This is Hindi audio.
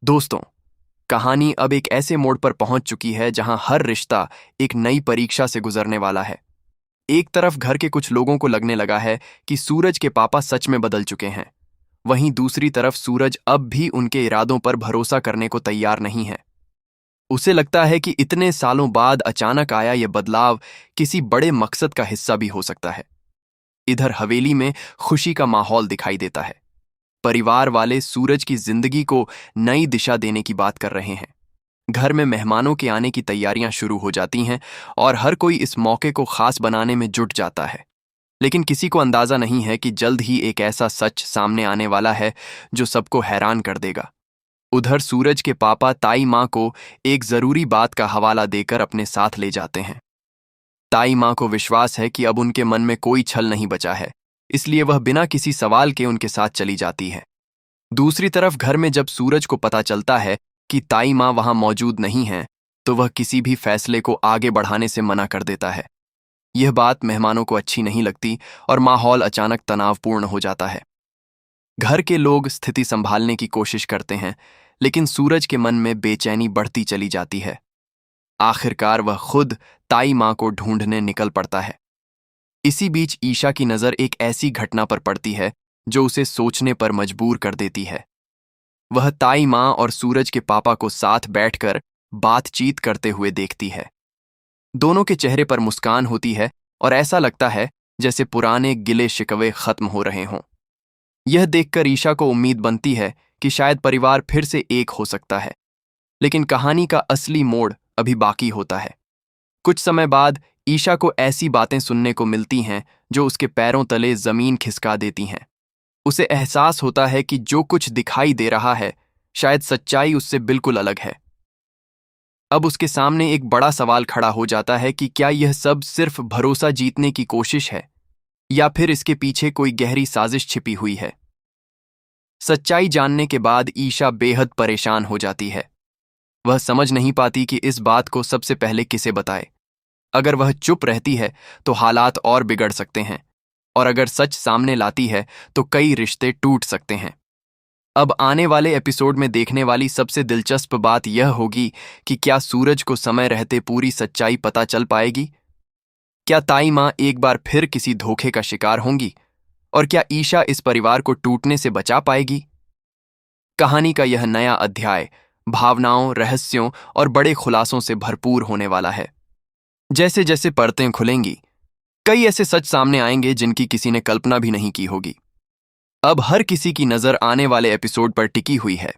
दोस्तों, कहानी अब एक ऐसे मोड़ पर पहुंच चुकी है जहां हर रिश्ता एक नई परीक्षा से गुजरने वाला है। एक तरफ घर के कुछ लोगों को लगने लगा है कि सूरज के पापा सच में बदल चुके हैं। वहीं दूसरी तरफ सूरज अब भी उनके इरादों पर भरोसा करने को तैयार नहीं है। उसे लगता है कि इतने सालों बाद अचानक आया यह बदलाव किसी बड़े मकसद का हिस्सा भी हो सकता है। इधर हवेली में खुशी का माहौल दिखाई देता है। परिवार वाले सूरज की जिंदगी को नई दिशा देने की बात कर रहे हैं। घर में मेहमानों के आने की तैयारियां शुरू हो जाती हैं और हर कोई इस मौके को खास बनाने में जुट जाता है। लेकिन किसी को अंदाजा नहीं है कि जल्द ही एक ऐसा सच सामने आने वाला है जो सबको हैरान कर देगा। उधर सूरज के पापा ताई माँ को एक जरूरी बात का हवाला देकर अपने साथ ले जाते हैं। ताई माँ को विश्वास है कि अब उनके मन में कोई छल नहीं बचा है, इसलिए वह बिना किसी सवाल के उनके साथ चली जाती है। दूसरी तरफ घर में जब सूरज को पता चलता है कि ताई माँ वहां मौजूद नहीं है, तो वह किसी भी फैसले को आगे बढ़ाने से मना कर देता है। यह बात मेहमानों को अच्छी नहीं लगती और माहौल अचानक तनावपूर्ण हो जाता है। घर के लोग स्थिति संभालने की कोशिश करते हैं, लेकिन सूरज के मन में बेचैनी बढ़ती चली जाती है। आखिरकार वह खुद ताई माँ को ढूंढने निकल पड़ता है। इसी बीच ईशा की नज़र एक ऐसी घटना पर पड़ती है जो उसे सोचने पर मजबूर कर देती है। वह ताई माँ और सूरज के पापा को साथ बैठकर बातचीत करते हुए देखती है। दोनों के चेहरे पर मुस्कान होती है और ऐसा लगता है जैसे पुराने गिले शिकवे खत्म हो रहे हों। यह देखकर ईशा को उम्मीद बनती है कि शायद परिवार फिर से एक हो सकता है। लेकिन कहानी का असली मोड़ अभी बाकी होता है। कुछ समय बाद ईशा को ऐसी बातें सुनने को मिलती हैं जो उसके पैरों तले जमीन खिसका देती हैं। उसे एहसास होता है कि जो कुछ दिखाई दे रहा है शायद सच्चाई उससे बिल्कुल अलग है। अब उसके सामने एक बड़ा सवाल खड़ा हो जाता है कि क्या यह सब सिर्फ भरोसा जीतने की कोशिश है या फिर इसके पीछे कोई गहरी साजिश छिपी हुई है। सच्चाई जानने के बाद ईशा बेहद परेशान हो जाती है। वह समझ नहीं पाती कि इस बात को सबसे पहले किसे बताए। अगर वह चुप रहती है तो हालात और बिगड़ सकते हैं, और अगर सच सामने लाती है तो कई रिश्ते टूट सकते हैं। अब आने वाले एपिसोड में देखने वाली सबसे दिलचस्प बात यह होगी कि क्या सूरज को समय रहते पूरी सच्चाई पता चल पाएगी? क्या ताई माँ एक बार फिर किसी धोखे का शिकार होंगी? और क्या ईशा इस परिवार को टूटने से बचा पाएगी? कहानी का यह नया अध्याय भावनाओं, रहस्यों और बड़े खुलासों से भरपूर होने वाला है। जैसे जैसे परतें खुलेंगी, कई ऐसे सच सामने आएंगे जिनकी किसी ने कल्पना भी नहीं की होगी। अब हर किसी की नज़र आने वाले एपिसोड पर टिकी हुई है।